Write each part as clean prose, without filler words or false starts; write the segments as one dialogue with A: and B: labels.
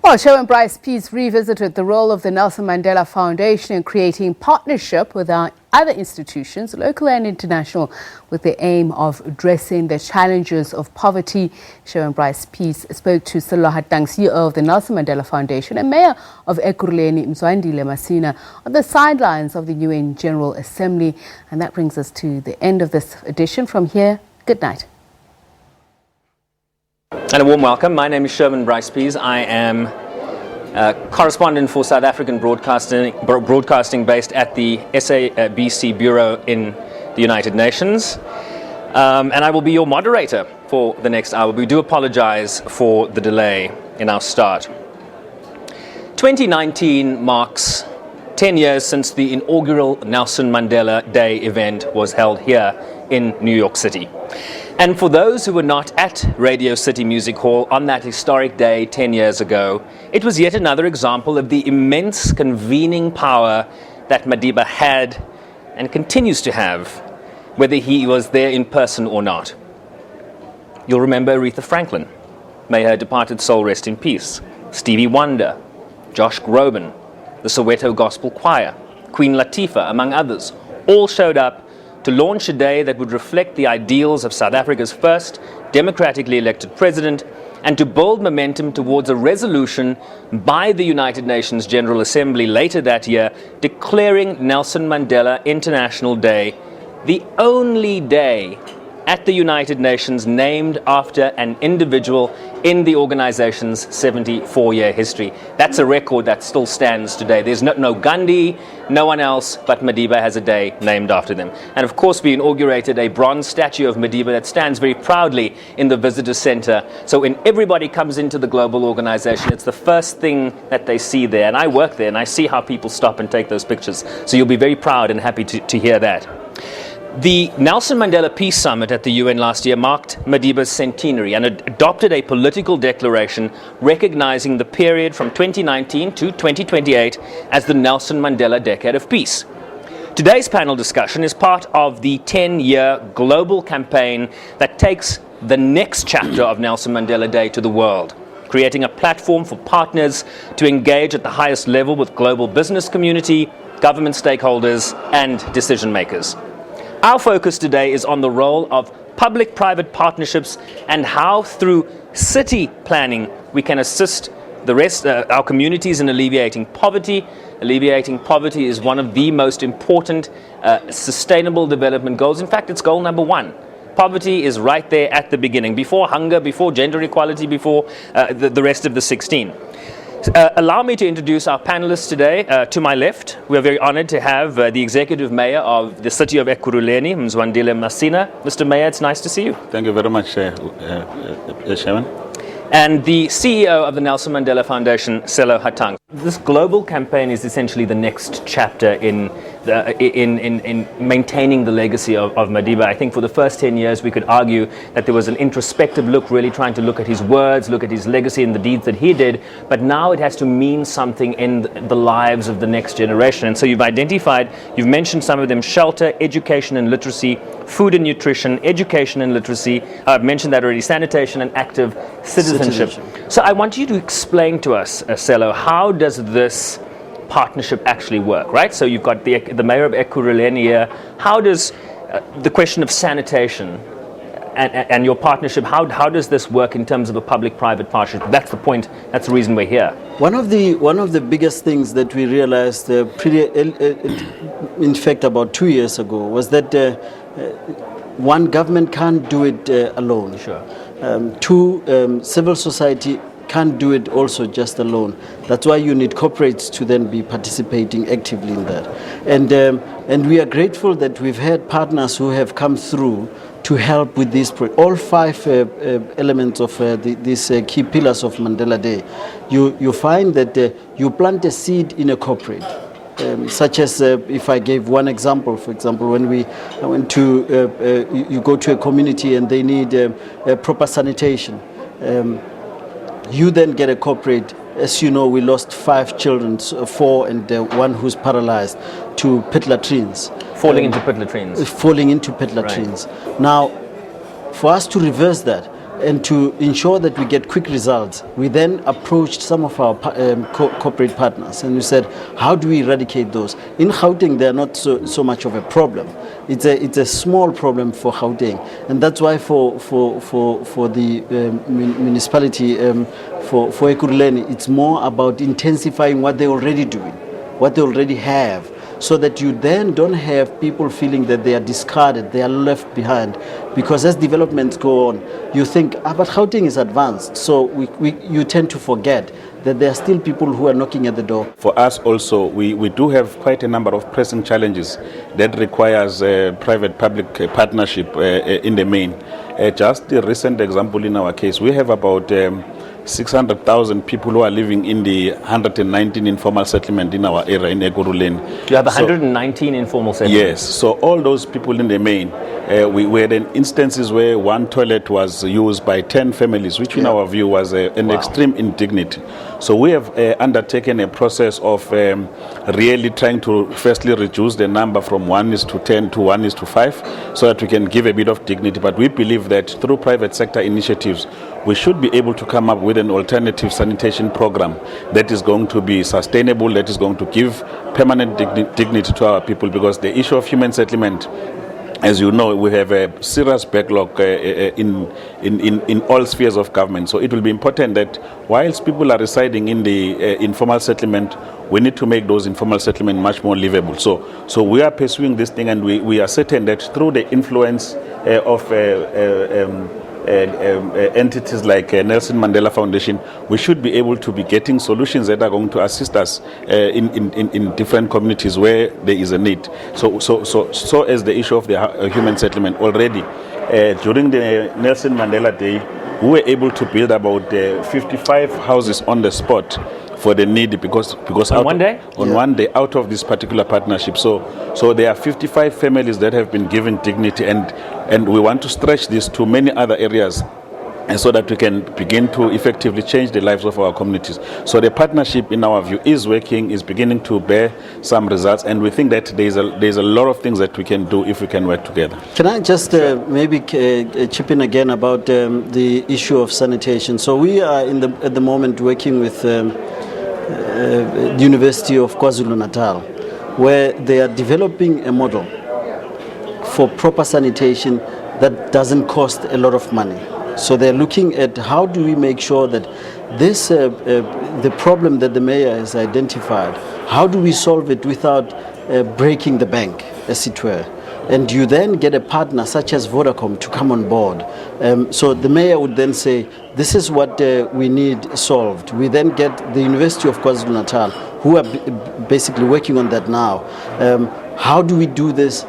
A: Well, Sherwin Bryce-Pease revisited the role of the Nelson Mandela Foundation in creating partnership with our other institutions, local and international, with the aim of addressing the challenges of poverty. Sherwin Bryce-Pease spoke to Sello Hatang, CEO of the Nelson Mandela Foundation, and Mayor of Ekuruleni, Mzwandile Masina, on the sidelines of the UN General Assembly. And that brings us to the end of this edition. From here, good night.
B: And a warm welcome. My name is Sherwin Bryce-Pease. I am correspondent for South African broadcasting based at the SABC Bureau in the United Nations. And I will be your moderator for the next hour. We do apologize for the delay in our start. 2019 marks 10 years since the inaugural Nelson Mandela Day event was held here in New York City. And for those who were not at Radio City Music Hall on that historic day 10 years ago, it was yet another example of the immense convening power that Madiba had and continues to have, whether he was there in person or not. You'll remember Aretha Franklin, may her departed soul rest in peace, Stevie Wonder, Josh Groban, the Soweto Gospel Choir, Queen Latifah, among others, all showed up to launch a day that would reflect the ideals of South Africa's first democratically elected president and to build momentum towards a resolution by the United Nations General Assembly later that year declaring Nelson Mandela International Day the only day at the United Nations named after an individual in the organization's 74-year history. That's a record that still stands today. There's no Gandhi, no one else, but Madiba has a day named after them. And of course, we inaugurated a bronze statue of Madiba that stands very proudly in the visitor center. So when everybody comes into the global organization, it's the first thing that they see there. And I work there and I see how people stop and take those pictures. So you'll be very proud and happy to hear that. The Nelson Mandela Peace Summit at the UN last year marked Madiba's centenary and adopted a political declaration recognizing the period from 2019 to 2028 as the Nelson Mandela Decade of Peace. Today's panel discussion is part of the 10-year global campaign that takes the next chapter of Nelson Mandela Day to the world, creating a platform for partners to engage at the highest level with global business community, government stakeholders, and decision makers. Our focus today is on the role of public-private partnerships and how through city planning we can assist our communities in alleviating poverty. Alleviating poverty is one of the most important sustainable development goals. In fact, it's goal number one. Poverty is right there at the beginning, before hunger, before gender equality, before the rest of the 16. Allow me to introduce our panelists today. To my left, we are very honored to have the Executive Mayor of the city of Ekuruleni, Mzwandile Masina. Mr. Mayor, it's nice to see you.
C: Thank you very much, Sherwin.
B: And the CEO of the Nelson Mandela Foundation, Sello Hatang. This global campaign is essentially the next chapter in maintaining the legacy of Madiba. I think for the first 10 years we could argue that there was an introspective look, really trying to look at his words, look at his legacy and the deeds that he did, but now it has to mean something in the lives of the next generation. And so you've mentioned some of them: shelter, education and literacy, food and nutrition, education and literacy, I've mentioned that already, sanitation and active citizenship. So I want you to explain to us, Sello, how does this partnership actually work, right? So you've got the mayor of Ekuruleni here. How does the question of sanitation and your partnership, how does this work in terms of a public-private partnership? That's the point, that's the reason we're here.
D: One of the biggest things that we realized in fact about 2 years ago was that one, government can't do it alone.
B: Sure.
D: Two, civil society can't do it also just alone. That's why you need corporates to then be participating actively in that. And we are grateful that we've had partners who have come through to help with this. All five elements of these key pillars of Mandela Day. You find that you plant a seed in a corporate. Such as, if I gave one example, for example, when we went to, you go to a community and they need proper sanitation. You then get a corporate. As you know, we lost 5 children, 4 and 1 who's paralyzed, to pit latrines.
B: Falling into pit latrines.
D: Falling into pit latrines. Right. Now, for us to reverse that, And to ensure that we get quick results, we then approached some of our corporate partners and we said, how do we eradicate those? In Gauteng, they're not so much of a problem. It's a small problem for Gauteng. And that's why for the municipality, for Ekuruleni, it's more about intensifying what they're already doing, what they already have, so that you then don't have people feeling that they are discarded, they are left behind. Because as developments go on, you think, but Gauteng is advanced. So you tend to forget that there are still people who are knocking at the door.
C: For us also, we do have quite a number of pressing challenges that requires private-public partnership in the main. Just the recent example in our case, we have about 600,000 people who are living in the 119 informal settlement in our area in Ekuruleni.
B: You have 119 informal settlements?
C: Yes. So all those people in the main, we had instances where one toilet was used by 10 families, which in our view was an extreme indignity. So we have undertaken a process of really trying to firstly reduce the number from 1:10 to 1:5 so that we can give a bit of dignity. But we believe that through private sector initiatives, we should be able to come up with an alternative sanitation program that is going to be sustainable, that is going to give permanent dignity to our people, because the issue of human settlement, as you know, we have a serious backlog in all spheres of government. So it will be important that whilst people are residing in the informal settlement, we need to make those informal settlements much more livable. So we are pursuing this thing, and we are certain that through the influence of entities like Nelson Mandela Foundation, we should be able to be getting solutions that are going to assist us in different communities where there is a need. So as the issue of the human settlement already, during the Nelson Mandela Day, we were able to build about 55 houses on the spot for the needy, because
B: on one day?
C: On one day out of this particular partnership. So there are 55 families that have been given dignity, and we want to stretch this to many other areas, and so that we can begin to effectively change the lives of our communities. So the partnership, in our view, is working, is beginning to bear some results, and we think that there's a lot of things that we can do if we can work together.
D: Can I just maybe chip in again about the issue of sanitation? So we are at the moment working with the University of KwaZulu-Natal, where they are developing a model for proper sanitation that doesn't cost a lot of money. So they're looking at how do we make sure that this the problem that the mayor has identified, how do we solve it without breaking the bank, as it were? And you then get a partner such as Vodacom to come on board. So the mayor would then say, this is what we need solved. We then get the University of KwaZulu-Natal, who are basically working on that now. How do we do this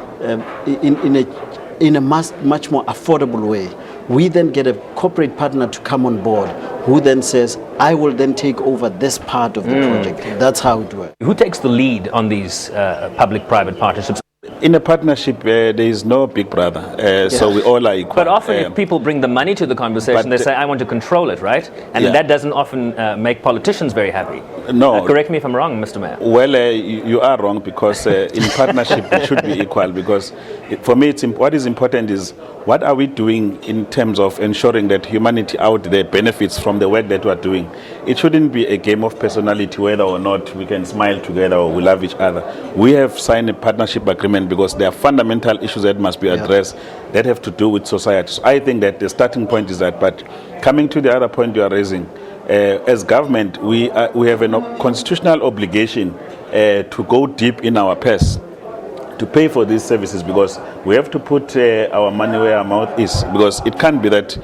D: in a much more affordable way? We then get a corporate partner to come on board, who then says, I will then take over this part of the project. That's how it works.
B: Who takes the lead on these public-private partnerships?
C: In a partnership, there is no big brother, so we all are equal.
B: But often if people bring the money to the conversation, they say, I want to control it, right? And that doesn't often make politicians very happy.
C: No.
B: Correct me if I'm wrong, Mr. Mayor.
C: Well, you are wrong, because in partnership it should be equal, because for me what is important is what are we doing in terms of ensuring that humanity out there benefits from the work that we are doing. It shouldn't be a game of personality whether or not we can smile together or we love each other. We have signed a partnership agreement because there are fundamental issues that must be addressed that have to do with society. So I think that the starting point is that. But coming to the other point you are raising, as government, we have a constitutional obligation to go deep in our purse to pay for these services, because we have to put our money where our mouth is, because it can't be that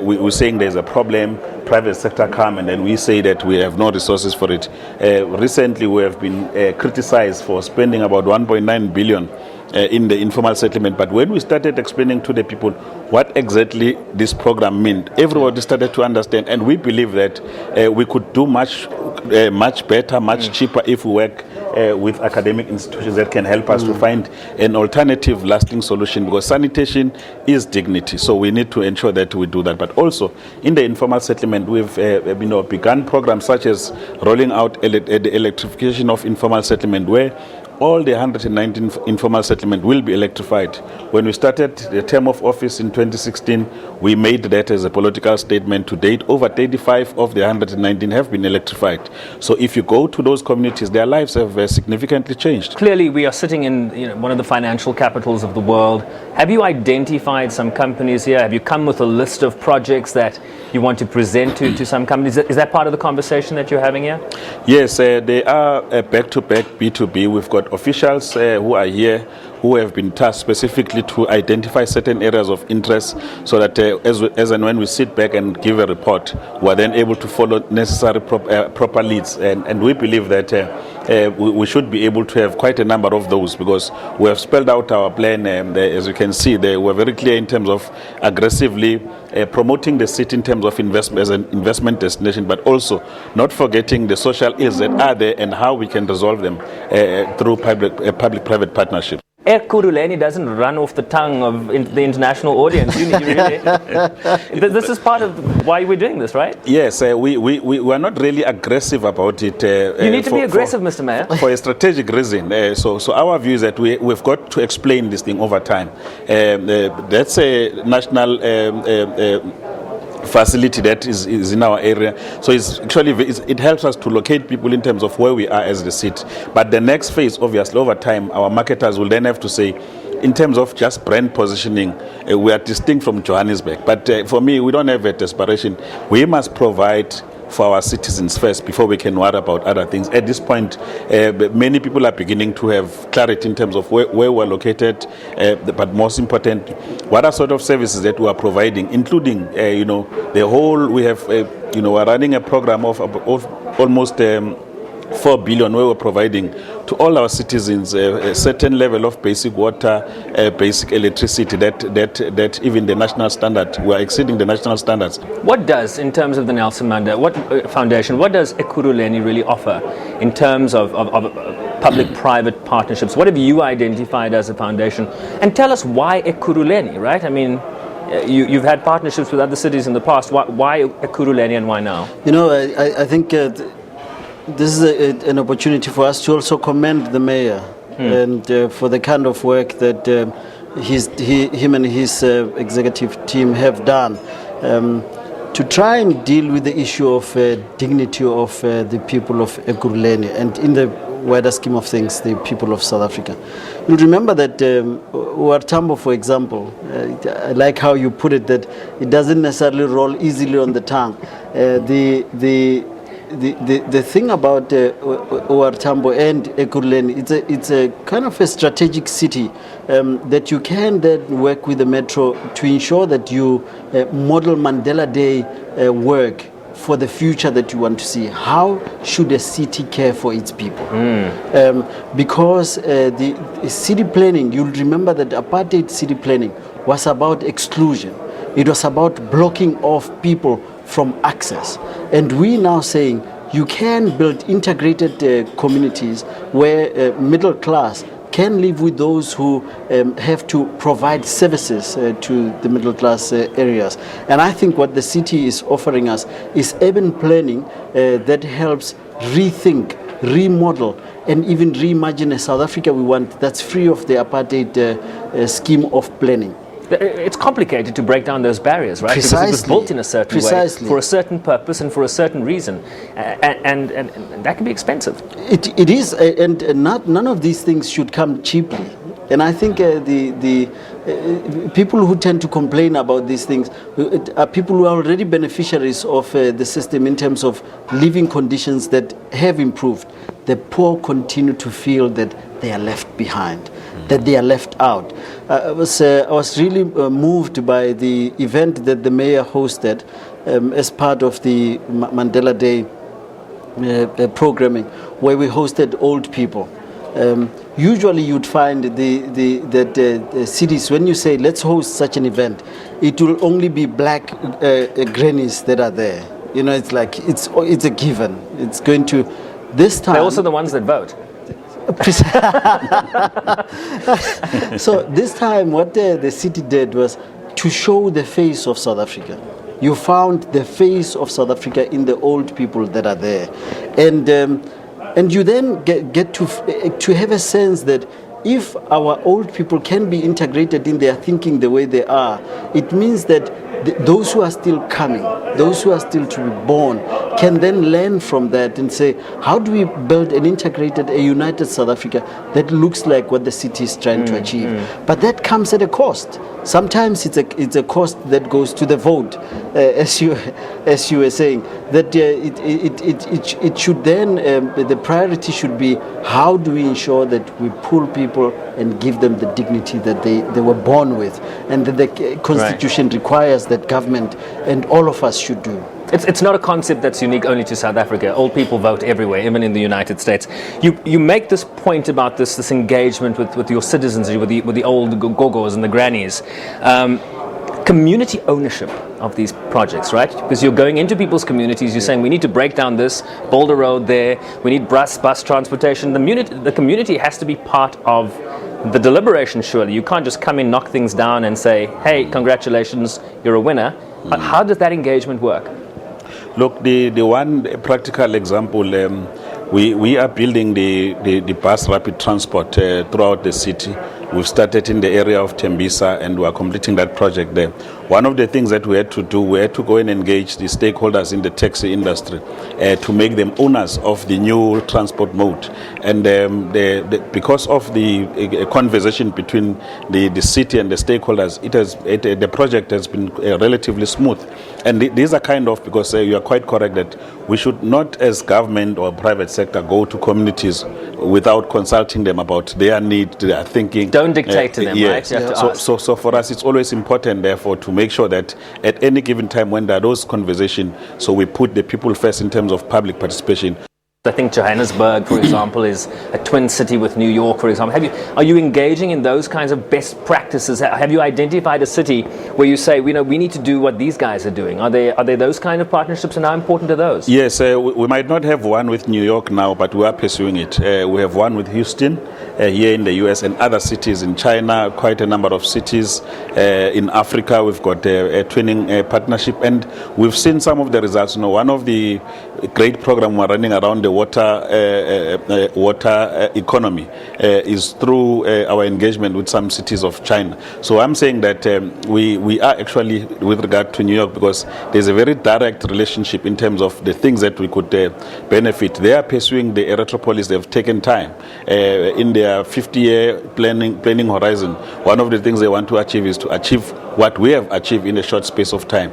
C: we're saying there's a problem, private sector come, and then we say that we have no resources for it. Recently we have been criticized for spending about 1.9 billion in the informal settlement, but when we started explaining to the people what exactly this program meant, everybody started to understand, and we believe that we could do much better, much cheaper if we work with academic institutions that can help us to find an alternative lasting solution, because sanitation is dignity. So we need to ensure that we do that. But also in the informal settlement, we've begun programs such as rolling out the electrification of informal settlement, where all the 119 informal settlement will be electrified. When we started the term of office in 2016, we made that as a political statement. To date, over 35 of the 119 have been electrified. So if you go to those communities, their lives have significantly changed.
B: Clearly, we are sitting in one of the financial capitals of the world. Have you identified some companies here? Have you come with a list of projects that you want to present to some companies? Is that part of the conversation that you're having here?
C: Yes, they are back-to-back B2B. We've got officials who are here who have been tasked specifically to identify certain areas of interest so that as and when we sit back and give a report, we're then able to follow necessary proper leads. And we believe that we should be able to have quite a number of those because we have spelled out our plan. As you can see, they were very clear in terms of aggressively promoting the city in terms of investment as an investment destination, but also not forgetting the social ills that are there and how we can resolve them through public-private partnerships.
B: Ekuruleni doesn't run off the tongue of the international audience. This is part of why we're doing this, right?
C: Yes, we are not really aggressive about it.
B: You need to be aggressive, Mr. Mayor.
C: For a strategic reason. So our view is that we've got to explain this thing over time. That's a national facility that is in our area. So it helps us to locate people in terms of where we are as the city. But the next phase, obviously, over time, our marketers will then have to say, in terms of just brand positioning, we are distinct from Johannesburg. But for me, we don't have a desperation. We must provide for our citizens first before we can worry about other things. At this point, many people are beginning to have clarity in terms of where we're located, but most important, what are sort of services that we are providing, including, the whole, we have, we're running a program of almost 4 billion where we're providing to all our citizens a certain level of basic water, basic electricity that even the national standard, we are exceeding the national standards.
B: What does, in terms of the Nelson Mandela Foundation, what does Ekuruleni really offer in terms of public-private partnerships? What have you identified as a foundation? And tell us why Ekuruleni, right? I mean, you've had partnerships with other cities in the past. Why Ekuruleni and why now?
D: I think this is an opportunity for us to also commend the mayor and for the kind of work that him and his executive team have done to try and deal with the issue of dignity of the people of Ekuruleni and in the wider scheme of things, the people of South Africa. You'll remember that Tambo, for example, I like how you put it, that it doesn't necessarily roll easily on the tongue. The thing about Tambo and Ekuruleni, it's a kind of a strategic city that you can then work with the metro to ensure that you model Mandela Day work for the future that you want to see. How should a city care for its people? Because the city planning, you'll remember that apartheid city planning was about exclusion. It was about blocking off people from access. And we now saying you can build integrated communities where middle class can live with those who have to provide services to the middle class areas. And I think what the city is offering us is urban planning that helps rethink, remodel, and even reimagine a South Africa we want that's free of the apartheid scheme of planning.
B: It's complicated to break down those barriers, right?
D: Precisely.
B: Because it was built in a certain way, for a certain purpose and for a certain reason, and that can be expensive.
D: It is, and none of these things should come cheaply. And I think the people who tend to complain about these things are people who are already beneficiaries of the system in terms of living conditions that have improved. The poor continue to feel that they are left behind, that they are left out. I was really moved by the event that the mayor hosted as part of the Mandela Day programming, where we hosted old people. Usually you'd find that cities, when you say let's host such an event, it will only be black grannies that are there. It's like it's a given. It's going to this time.
B: They're also the ones that vote.
D: So this time what the city did was to show the face of South Africa. You found the face of South Africa in the old people that are there. And And you then get to have a sense that if our old people can be integrated in their thinking the way they are, it means that those who are still coming, those who are still to be born, can then learn from that and say, how do we build an integrated, a united South Africa that looks like what the city is trying to achieve? But that comes at a cost. Sometimes it's a cost that goes to the vote, as you were saying. That it should then the priority should be, how do we ensure that we pull people and give them the dignity that they were born with, and that the Constitution requires that government and all of us should do.
B: It's not a concept that's unique only to South Africa. Old people vote everywhere, even in the United States. You make this point about this engagement with your citizens, with the old gogos and the grannies. Community ownership of these projects, right? Because you're going into people's communities, you're saying we need to break down this, build a road there, we need bus transportation. The community has to be part of the deliberation, surely. You can't just come in, knock things down and say, hey, congratulations, you're a winner. How does that engagement work?
C: Look, the one practical example, we are building the bus rapid transport throughout the city. We've started in the area of Tembisa, and we are completing that project there. One of the things that we had to do, we had to go and engage the stakeholders in the taxi industry to make them owners of the new transport mode. And because of the conversation between the city and the stakeholders, the project has been relatively smooth. And these are kind of, because you are quite correct that we should not, as government or private sector, go to communities without consulting them about their need, their thinking.
B: Don't dictate to them,
C: yes.
B: right? You have to
C: So for us, it's always important, therefore, to make sure that at any given time when there are those conversations, so we put the people first in terms of public participation.
B: I think Johannesburg, for example, is a twin city with New York, for example. Are you engaging in those kinds of best practices? Have you identified a city where you say, we need to do what these guys are doing? Are they those kind of partnerships, and how important are those?
C: Yes, we might not have one with New York now, but we are pursuing it. We have one with Houston here in the US, and other cities in China, quite a number of cities. In Africa, we've got a twinning partnership, and we've seen some of the results. One of the great programs we're running around the water economy is through our engagement with some cities of China. So I'm saying that we are actually, with regard to New York, because there's a very direct relationship in terms of the things that we could benefit. They are pursuing the Erythropolis. They've taken time in their 50-year planning horizon. One of the things they want to achieve is to achieve what we have achieved in a short space of time.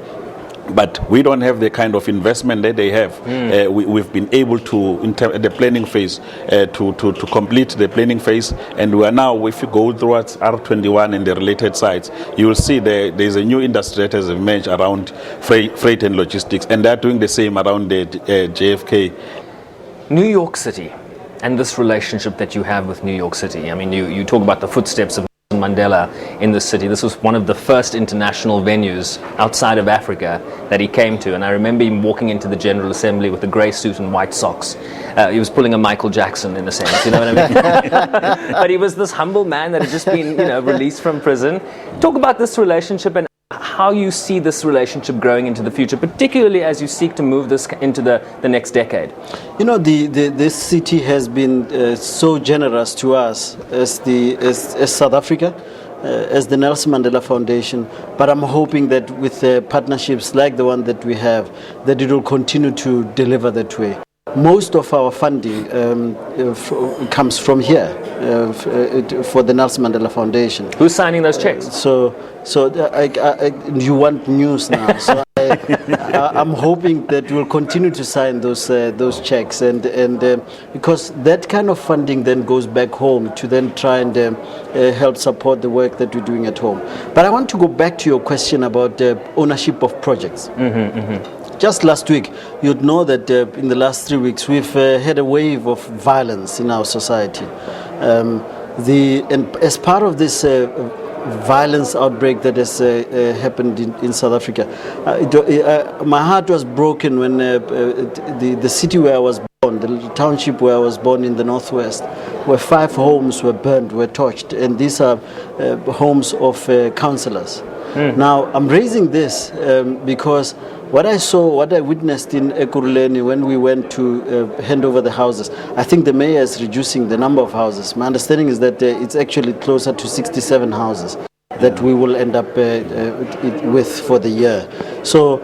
C: But we don't have the kind of investment that they have. We've been able to, at the planning phase, to complete the planning phase. And we are now, if you go towards R21 and the related sites, you will see there's a new industry that has emerged around freight and logistics. And they're doing the same around the JFK.
B: New York City and this relationship that you have with New York City. I mean, you talk about the footsteps of Mandela in the city. This was one of the first international venues outside of Africa that he came to, and I remember him walking into the General Assembly with a grey suit and white socks. He was pulling a Michael Jackson in a sense, you know what I mean? But he was this humble man that had just been, released from prison. Talk about this relationship and how you see this relationship growing into the future, particularly as you seek to move this into the next decade.
D: This city has been so generous to us as South Africa, as the Nelson Mandela Foundation, but I'm hoping that with partnerships like the one that we have, that it will continue to deliver that way. Most of our funding comes from here for the Nelson Mandela Foundation.
B: Who's signing those checks?
D: So you want news now. So I'm hoping that we'll continue to sign those checks, and because that kind of funding then goes back home to then try and help support the work that we're doing at home. But I want to go back to your question about ownership of projects. Just last week, you'd know that in the last 3 weeks, we've had a wave of violence in our society. And as part of this violence outbreak that has happened in South Africa, my heart was broken when the city where I was born, the little township where I was born in the northwest, where 5 homes were burned, were torched, and these are homes of councillors. Now, I'm raising this because what I saw, what I witnessed in Ekuruleni when we went to hand over the houses, I think the mayor is reducing the number of houses. My understanding is that it's actually closer to 67 houses that we will end up with for the year. So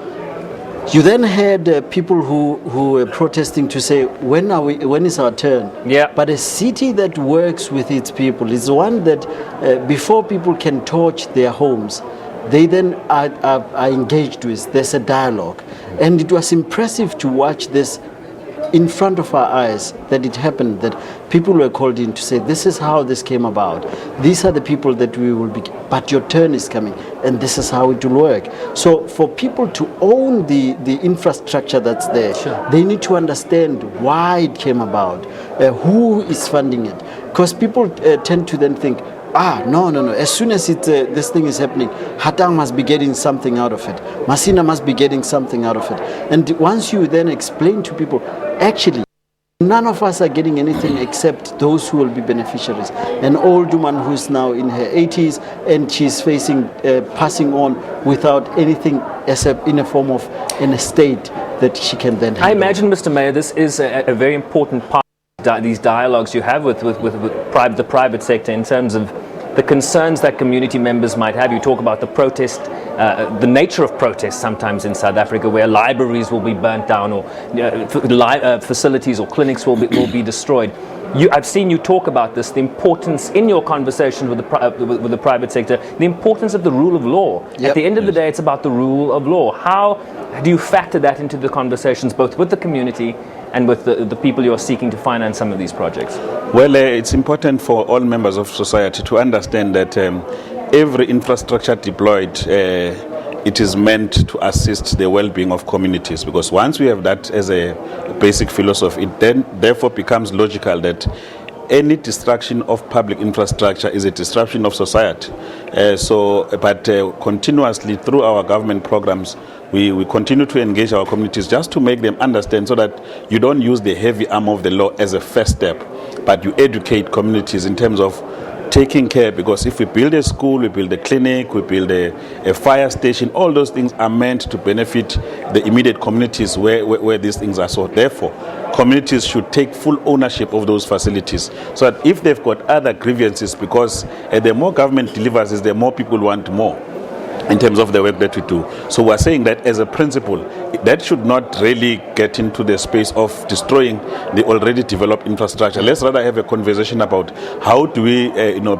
D: you then had people who were protesting to say, when is our turn?
B: Yeah.
D: But a city that works with its people is one that before people can torch their homes, they then are engaged with. There's a dialogue. And it was impressive to watch this in front of our eyes, that it happened, that people were called in to say, this is how this came about. These are the people that we will be, but your turn is coming, and this is how it will work. So for people to own the infrastructure that's there,
B: Sure.
D: they need to understand why it came about, who is funding it. Because people tend to then think, no. As soon as this thing is happening, Hatang must be getting something out of it. Masina must be getting something out of it. And once you then explain to people, actually, none of us are getting anything except those who will be beneficiaries. An old woman who's now in her 80s and she's facing passing on without anything except in a form of an estate that she can then hand
B: I imagine,
D: over.
B: Mr. Mayor, this is a very important part of these dialogues you have with the private sector in terms of the concerns that community members might have. You talk about the protest, the nature of protests sometimes in South Africa, where libraries will be burnt down, or facilities or clinics will be destroyed. I've seen you talk about this, the importance in your conversations with the private sector, the importance of the rule of law.
D: Yep.
B: At the end of the day, it's about the rule of law. How do you factor that into the conversations, both with the community and with the people you are seeking to finance some of these projects?
C: Well, it's important for all members of society to understand that every infrastructure deployed, it is meant to assist the well-being of communities, because once we have that as a basic philosophy, it then therefore becomes logical that any destruction of public infrastructure is a disruption of society. But continuously through our government programs, we continue to engage our communities just to make them understand, so that you don't use the heavy arm of the law as a first step, but you educate communities in terms of taking care. Because if we build a school, we build a clinic, we build a fire station, all those things are meant to benefit the immediate communities where these things are. So therefore, communities should take full ownership of those facilities, so that if they've got other grievances, because the more government delivers, the more people want more in terms of the work that we do. So we're saying that as a principle, that should not really get into the space of destroying the already developed infrastructure. Let's rather have a conversation about how do we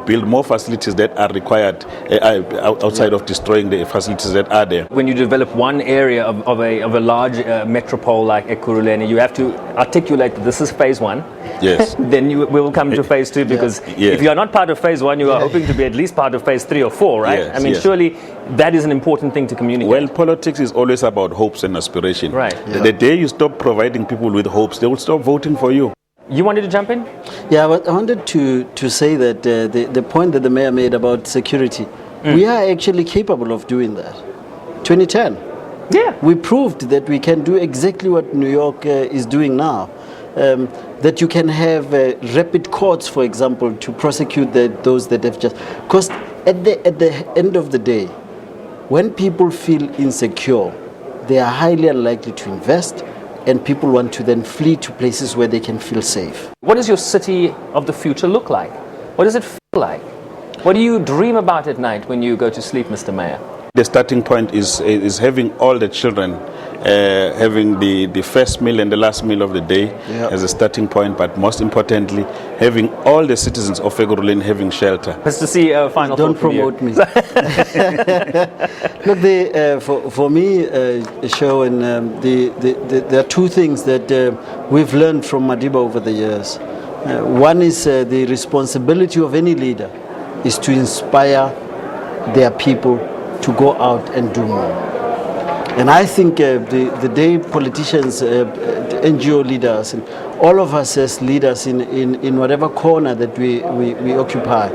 C: build more facilities that are required outside of destroying the facilities that are there.
B: When you develop one area of a large metropole like Ekuruleni, you have to articulate that this is phase one.
C: Yes.
B: Then we will come to phase two, because if you are not part of phase one, you are hoping to be at least part of phase 3 or 4, right?
C: Yes,
B: I mean,
C: yes.
B: Surely that is an important thing to communicate.
C: Well, politics is always about hopes and aspiration.
B: Right.
C: The day you stop providing people with hopes, they will stop voting for you.
B: You wanted to jump in?
D: Yeah, but I wanted to say that the point that the mayor made about security, we are actually capable of doing that. 2010.
B: Yeah.
D: We proved that we can do exactly what New York is doing now. That you can have rapid courts, for example, to prosecute those that have just... Because at the end of the day, when people feel insecure, they are highly unlikely to invest, and people want to then flee to places where they can feel safe.
B: What does your city of the future look like? What does it feel like? What do you dream about at night when you go to sleep, Mr. Mayor?
C: The starting point is having all the children having the first meal and the last meal of the day as a starting point, but most importantly, having all the citizens of Ekuruleni having shelter.
B: Mr. CEO, final
D: Don't
B: thought from you.
D: promote me. Look, for me, Sherwin, there are two things that we've learned from Madiba over the years. One is the responsibility of any leader is to inspire their people to go out and do more. And I think the day politicians, NGO leaders, and all of us as leaders in whatever corner that we occupy,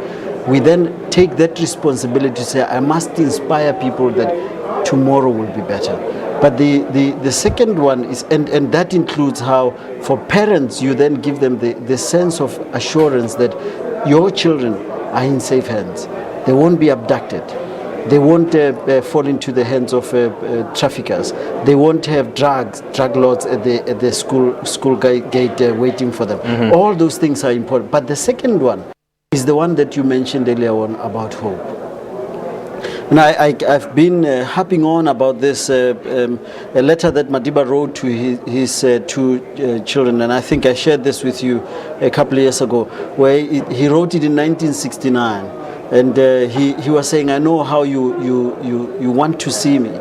D: we then take that responsibility to say, I must inspire people that tomorrow will be better. But the second one is, and that includes how for parents you then give them the sense of assurance that your children are in safe hands. They won't be abducted. They won't fall into the hands of traffickers. They won't have drug lords at the school gate waiting for them. All those things are important. But the second one is the one that you mentioned earlier on about hope. And I've been harping on about this a letter that Madiba wrote to his two children, and I think I shared this with you a couple of years ago, where he wrote it in 1969, and he was saying, I know how you want to see me.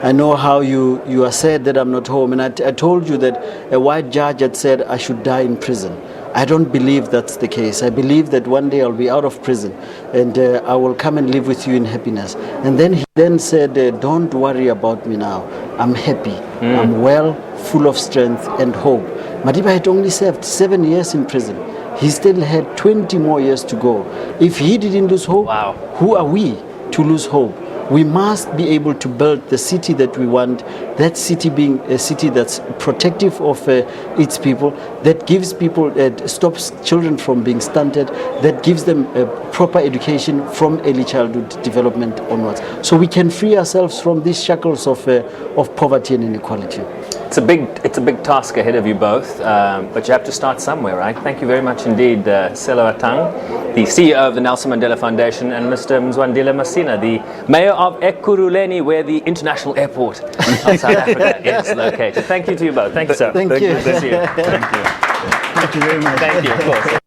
D: I know how you are sad that I'm not home, and I told you that a white judge had said I should die in prison. I don't believe that's the case. I believe that one day I'll be out of prison and I will come and live with you in happiness. And then he then said, don't worry about me now. I'm happy. I'm well, full of strength and hope. Madiba had only served 7 years in prison. He still had 20 more years to go. If he didn't lose hope, who are we to lose hope? We must be able to build the city that we want, that city being a city that's protective of its people, that gives people, stops children from being stunted, that gives them proper education from early childhood development onwards. So we can free ourselves from these shackles of poverty and inequality.
B: It's a big task ahead of you both, but you have to start somewhere, right? Thank you very much indeed, Sello Hatang, the CEO of the Nelson Mandela Foundation, and Mr. Mzwandile Masina, the Mayor of Ekuruleni, where the international airport of South Africa is located. Thank you to you both. Thank you, sir.
D: Thank you.
B: Good to see you.
C: Thank you.
D: Thank you very much.
B: Thank you, of course.